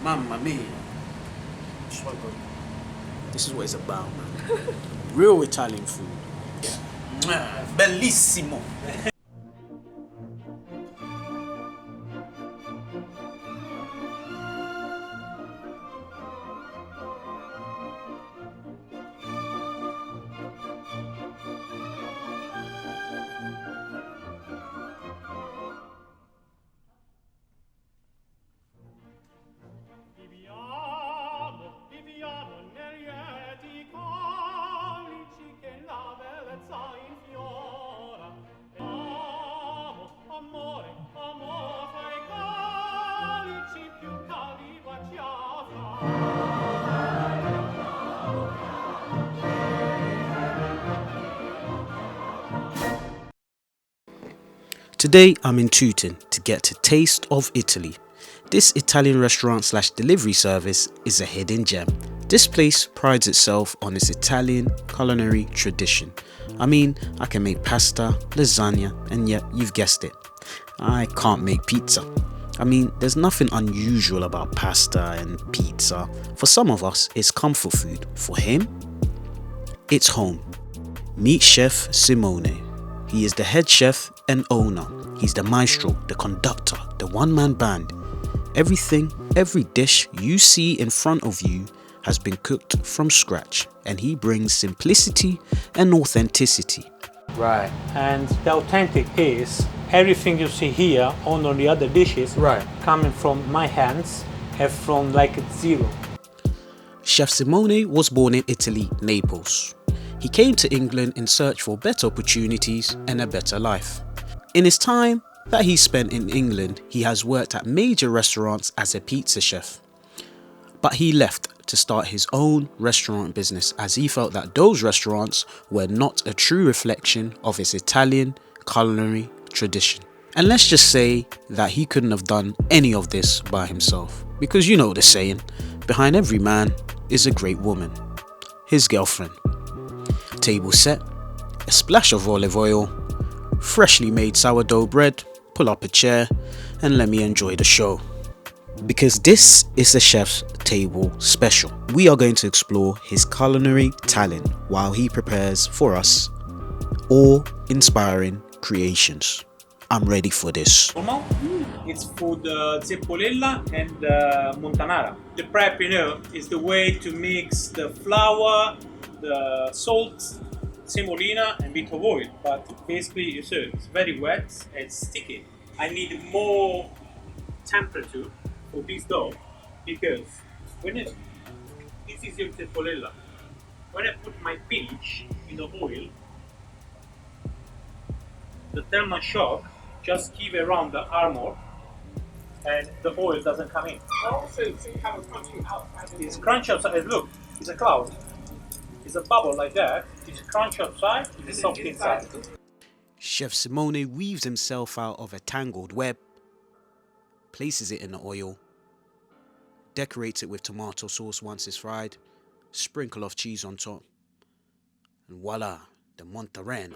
Mamma mia. This is what it's about, man. Real Italian food. Bellissimo. Today I'm in Tutin to get a taste of Italy. This Italian restaurant slash delivery service is a hidden gem. This place prides itself on its Italian culinary tradition. I mean, I can make pasta, lasagna, and yet you've guessed it, I can't make pizza. I mean, there's nothing unusual about pasta and pizza. For some of us, it's comfort food. For him, it's home. Meet Chef Simone. He is the head chef and owner. He's the maestro, the conductor, the one-man band. Everything, every dish you see in front of you has been cooked from scratch, and he brings simplicity and authenticity. Right. And the authentic is everything you see here on the other dishes, right, coming from my hands and from like zero. Chef Simone was born in Italy, Naples. He came to England in search for better opportunities and a better life. In his time that he spent in England, he has worked at major restaurants as a pizza chef. But he left to start his own restaurant business as he felt that those restaurants were not a true reflection of his Italian culinary tradition. And let's just say that he couldn't have done any of this by himself. Because you know the saying, behind every man is a great woman. His girlfriend. Table set, a splash of olive oil, freshly made sourdough bread, pull up a chair and let me enjoy the show. Because this is a chef's table special. We are going to explore his culinary talent while he prepares for us awe-inspiring creations. I'm ready for this. It's for the zeppolella and montanara. The prep, is the way to mix the flour, the salt, semolina and bit of oil, but basically you see it's very wet and sticky. I need more temperature for this dough because this is your zeppolella. When I put my pinch in the oil, the thermal shock just give around the armor and the oil doesn't come in. Oh, so you have a crunchy outside. It's crunchy outside. Look, it's a cloud. It's a bubble like that. It's crunchy outside, it's soft inside. Chef Simone weaves himself out of a tangled web, places it in the oil, decorates it with tomato sauce once it's fried, sprinkle of cheese on top, and voila, the Monterano.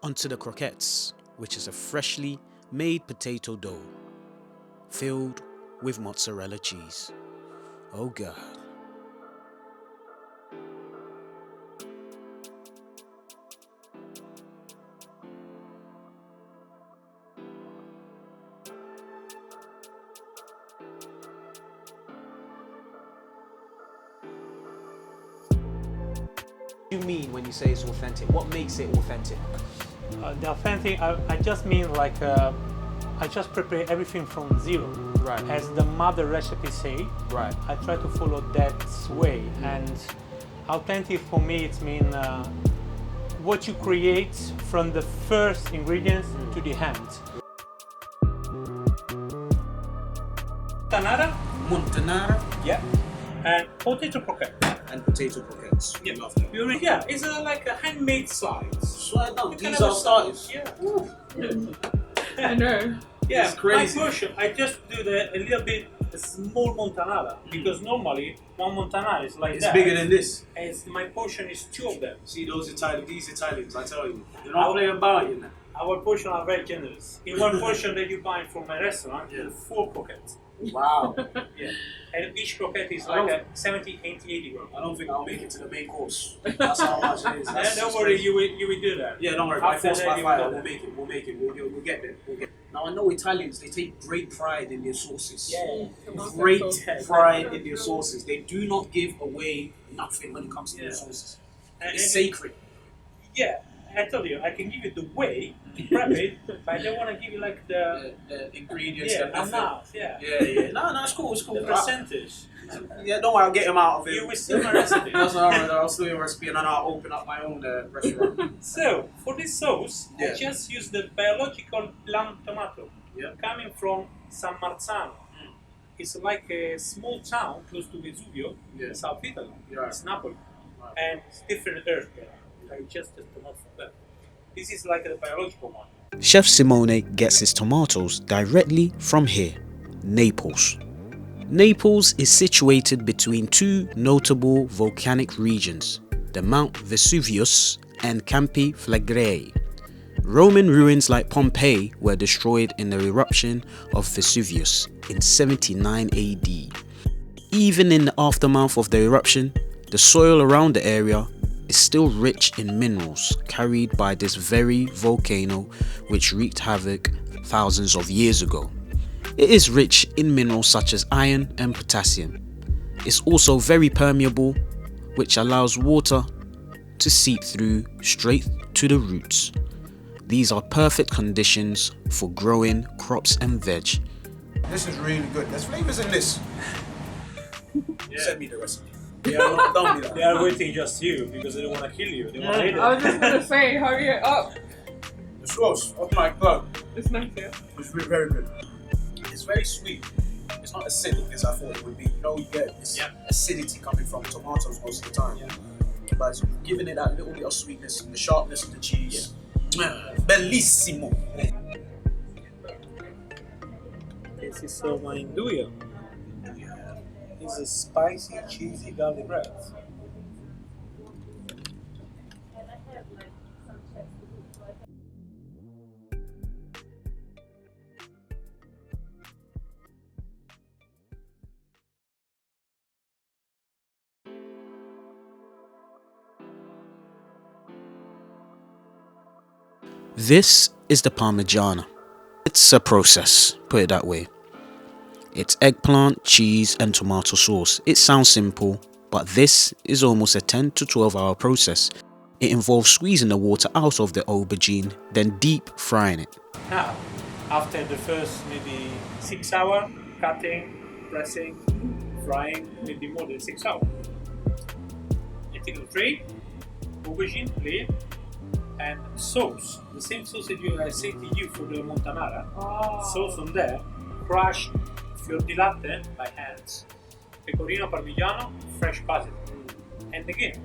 Onto the croquettes, which is a freshly made potato dough, filled with mozzarella cheese. Oh God. What do you mean when you say it's authentic? What makes it authentic? The authentic, I just mean like I just prepare everything from zero. Right. As the mother recipe say. Right. I try to follow that way. And authentic for me, it means what you create from the first ingredients to the end. Montanara. Yeah. And potato croquette. And potato croquettes. Yeah, yeah, it's like a handmade slides. Swear down, these are starters. Yeah. I know. Yeah, it's crazy. My portion, I just do a little bit small montanara because normally one montanara is like it's that. It's bigger than this. And my portion is two of them. See these Italians, I tell you, they don't play about you now. Our portions are very generous. In one portion that you buy from a restaurant, Yeah. 4 croquettes. Wow. Yeah. And each croquette is I don't- like a 70, 80, 80 grams. I don't think I'll make it to the main course. That's how much it is. Yeah, don't worry, you will do that. Yeah, don't worry. By After force, that, by you fire, will do we'll that. make it. We'll make it. We'll get there. We'll get there. Now I know Italians. They take great pride in their sauces. Yeah. Great pride in their sauces. They do not give away nothing when it comes to their Yeah. sauces. And- It's and- sacred. Yeah, I told you, I can give you the way to prep it, but I don't want to give you like The ingredients. yeah, the method. enough, yeah. Yeah. No, it's cool. It's cool. The percentage. Yeah, don't worry. I'll get him out of it. You will see my recipe. That's all right. I'll steal your recipe and then I'll open up my own restaurant. So, for this sauce, Yeah. I just use the biological plant tomato Yeah. coming from San Marzano. It's like a small town close to Vesuvio Yeah. in South Italy. Yeah. It's Naples. Right. And it's different earth there. Like just the tomato from there. This is like the biological one. Chef Simone gets his tomatoes directly from here, Naples. Naples is situated between two notable volcanic regions, the Mount Vesuvius and Campi Flegrei. Roman ruins like Pompeii were destroyed in the eruption of Vesuvius in 79 AD. Even in the aftermath of the eruption, the soil around the area is still rich in minerals carried by this very volcano which wreaked havoc thousands of years ago. It is rich in minerals such as iron and potassium. It's also very permeable, which allows water to seep through straight to the roots. These are perfect conditions for growing crops and veg. This is really good. There's flavors in this. Send me the recipe. They are, not, Don't do that. they are waiting just you because they don't want to kill you. They want to eat I was it. just gonna say, hurry it up. The sauce, oh my god, It's nice here. it's very good. It's very sweet. It's not acidic as I thought it would be. You know, you get this Yeah. acidity coming from tomatoes most of the time. Yeah. But it's giving it that little bit of sweetness and the sharpness of the cheese. Bellissimo. This is my induja. It's a spicy, cheesy garlic bread. This is the Parmigiana. It's a process, put it that way. It's eggplant, cheese and tomato sauce. It sounds simple, but this is almost a 10 to 12 hour process. It involves squeezing the water out of the aubergine, then deep frying it. Now, after the first maybe 6 hours, cutting, pressing, frying, maybe more than 6 hours. You take the tray, aubergine, layer, and sauce. The same sauce that I said to you for the montanara. Sauce on there, crushed fior di latte by hands, pecorino parmigiano, fresh basil. And again,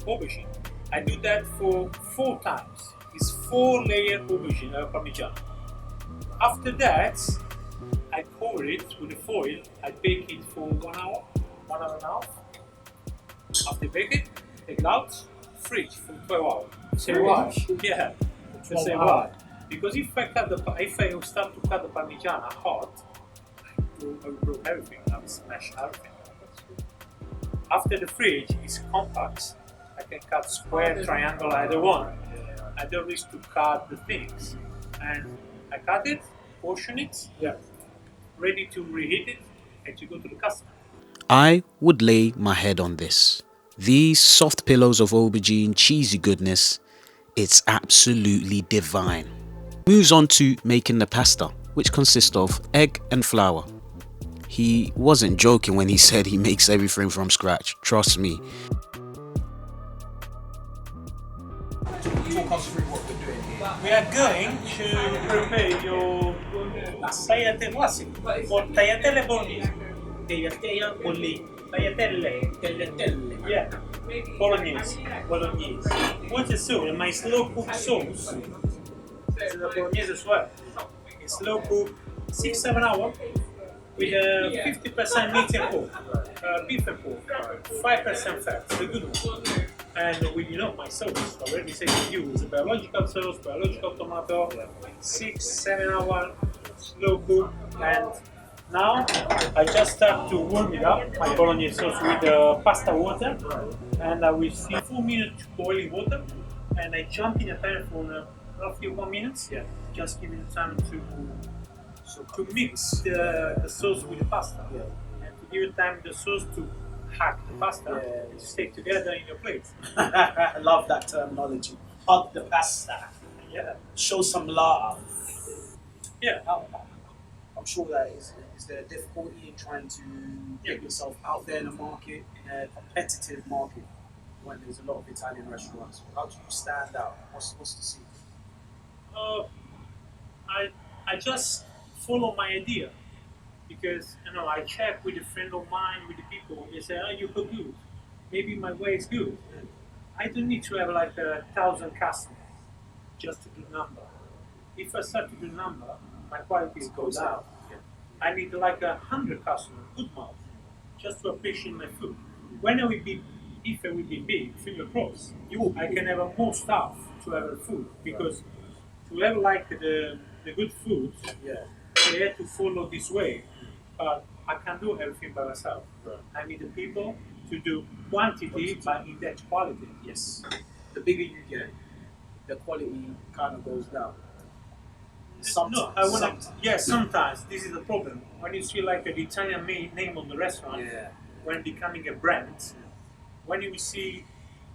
aubergine. I do that for 4 times. It's 4-layer aubergine parmigiano. After that, I cover it with the foil. I bake it for 1 hour, 1 hour and a half. After bake it, take it out, fridge for 12 hours. Say why? Yeah. Just say why? Because if I start to cut the parmigiana hot, I will broke everything. I will smash everything. After the fridge is compact, I can cut square, triangle, either one. I don't risk to cut the things. And I cut it, portion it, ready to reheat it, and to go to the customer. I would lay my head on this. These soft pillows of aubergine cheesy goodness, it's absolutely divine. Moves on to making the pasta, which consists of egg and flour. He wasn't joking when he said he makes everything from scratch, trust me. Talk us through what we're doing here. We are going to prepare your tagliatelle classic or tagliatelle bolognese. Tagliatelle bolognese. Tagliatelle. Yeah. Bolognese. What's the sauce? My slow cooked sauce. It's the bolognese as well. It's slow cooked 6-7 hours with 50% meat and pork, beef and pork, 5% fat, the good one. And with my sauce, I already said to you, it's a biological sauce, biological tomato, 6-7 hour slow cook, and now I just start to warm it up, my bolognese sauce with pasta water, and I will see 4 minutes boiling water, and I jump in a pan for roughly 1 minute, just giving time to mix the sauce with the pasta, and to give it time the sauce to hack the pasta and to stay together in your plate. I love that terminology. Hug the pasta. Yeah. Show some love. Yeah. I'm sure that is there a difficulty in trying to get yourself out there in the market, in a competitive market, when there's a lot of Italian restaurants? How do you stand out? What's the secret? I just follow my idea because I check with a friend of mine, with the people. They say, "Oh, you cook good. Maybe my way is good." I don't need to have like 1,000 customers just to do number. If I start to do number, my quality goes down. I need like 100 customers, good mouth, just to appreciate my food. When I will be, if I will be big, finger crossed, I can have more staff to have the food because to have like the good food, they have to follow this way. But I can't do everything by myself. I need the people to do quantity, but in that quality. Yes. The bigger you get, the quality kind of goes down. Sometimes. Sometimes this is the problem. When you see like an Italian name on the restaurant, when becoming a brand, when you see,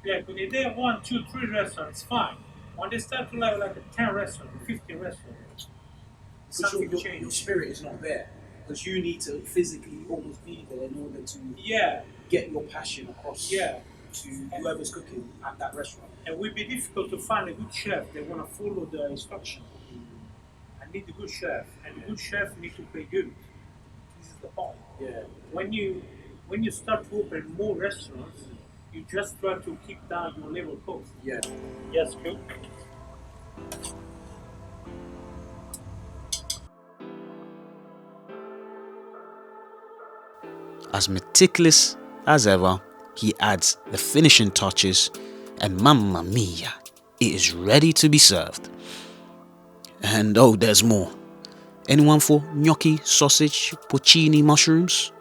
when they have 1, 2, 3 restaurants, fine. When they start to have like a 10 restaurant, 15 restaurants, something changes. Your spirit is not there because you need to physically almost be there in order to get your passion across to whoever's cooking at that restaurant. And it would be difficult to find a good chef that want to follow the instruction. I need a good chef, and a good chef need to pay good. This is the point. Yeah. When you start to open more restaurants, you just try to keep down your level cost. Yeah. Yes, cool. As meticulous as ever, he adds the finishing touches, and mamma mia, it is ready to be served. And oh, there's more. Anyone for gnocchi, sausage, porcini mushrooms?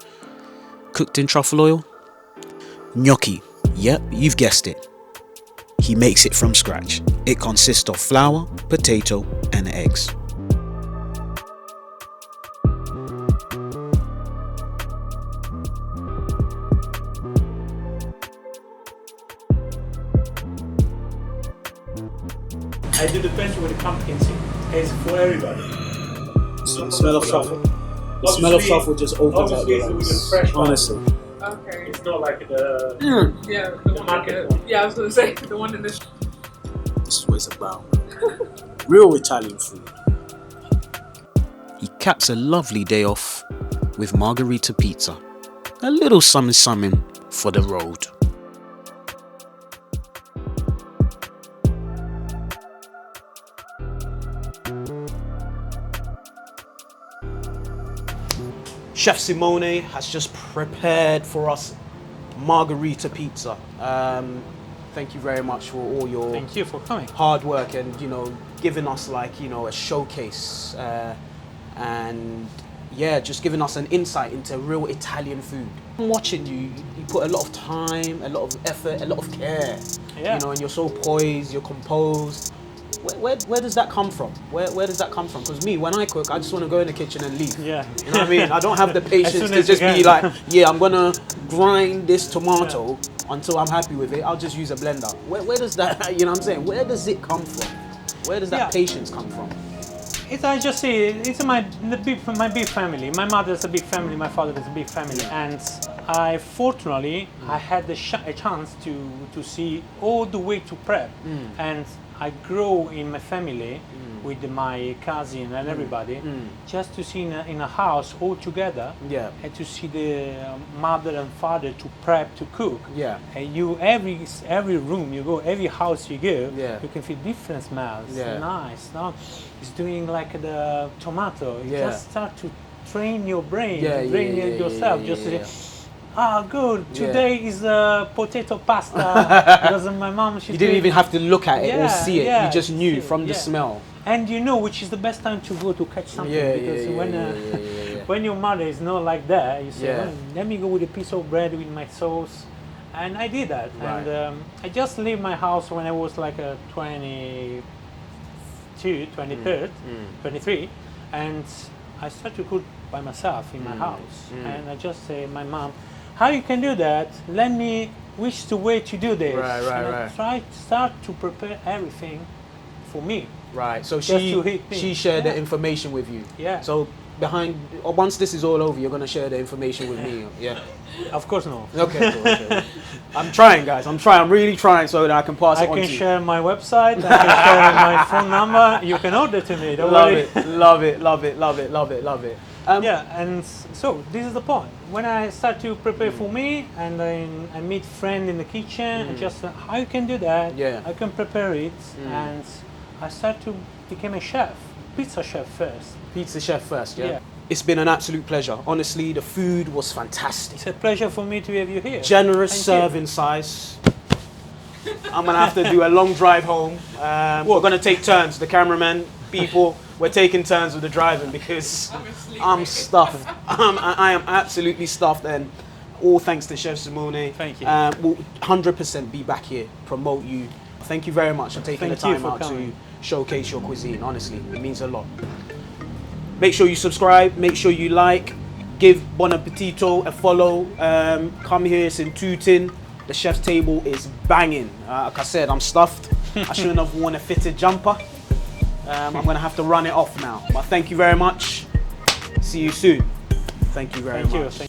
Cooked in truffle oil? Gnocchi, yep, you've guessed it. He makes it from scratch. It consists of flour, potato, and eggs. I do the best with the pumpkin seed. It's for everybody. The smell of truffle. The smell of truffle just opens up your lungs. Honestly. Okay. It's not like the Yeah, the one market one. Yeah, I was gonna say the one in this. This is what it's about. Real Italian food. He caps a lovely day off with Margarita Pizza. A little something for the road. Chef Simone has just prepared for us Margarita Pizza. Thank you very much for all your Thank you for coming. hard work and giving us a showcase and just giving us an insight into real Italian food. I'm watching you put a lot of time, a lot of effort, a lot of care. And you're so poised, you're composed. Where does that come from? Where does that come from? Because me, when I cook, I just want to go in the kitchen and leave. Yeah. You know what I mean? I don't have the patience soon to as you just be can. like, I'm gonna grind this tomato until I'm happy with it. I'll just use a blender. Where does that, you know what I'm saying? Where does it come from? Where does that patience come from? I just say it's my big family. My mother is a big family. My father is a big family, and I had a chance to see all the way to prep, and I grow in my family with my cousin and everybody, just to see in a house all together, and to see the mother and father to prep to cook. And every room you go, every house you go, you can feel different smells. Nice, no? It's doing like the tomato. You just start to train your brain, train yourself. Just to say, Ah, good. Yeah. Today is potato pasta because my mom. She You didn't even have to look at it or see it. Yeah, You just knew from the yeah. smell. And you know which is the best time to go to catch something because when your mother is not like that, you say, "Oh, let me go with a piece of bread with my sauce," and I did that. Right. And I just leave my house when I was like a 22, 23, and I start to cook by myself in my house. And I just say, my mom, how you can do that? Let me wish the way to do this. Right, and I try to start to prepare everything for me. Right. So Just to hit me. she shared the Yeah. information with you. Yeah. So once this is all over, you're gonna share the information with me. Yeah. Of course not. Okay. Cool, okay. I'm trying, guys. I'm really trying so that I can pass I it on can to you. share my website. I can share my phone number. You can order to me. Don't Love worry. it. Love it. Love it. Love it. Love it. Love it. Yeah, and so this is the point. When I start to prepare for me, and I meet friend in the kitchen, and just how you can do that? Yeah. I can prepare it, and I start to become a chef, pizza chef first. Pizza chef first. Yeah. Yeah. It's been an absolute pleasure. Honestly, the food was fantastic. It's a pleasure for me to have you here. Generous Thank you. serving size. I'm gonna have to do a long drive home. We're gonna take turns. The cameraman, people, we're taking turns with the driving because I'm stuffed. I am absolutely stuffed, and all thanks to Chef Simone. Thank you. We'll 100% be back here, promote you. Thank you very much for taking Thank the you time for out coming. to showcase your cuisine. Honestly, it means a lot. Make sure you subscribe, make sure you like, give Bon Appetito a follow. Come here, it's in Tooting. The chef's table is banging. Like I said, I'm stuffed. I shouldn't have worn a fitted jumper. I'm gonna have to run it off now. But thank you very much. See you soon. Thank you very much. Thank you.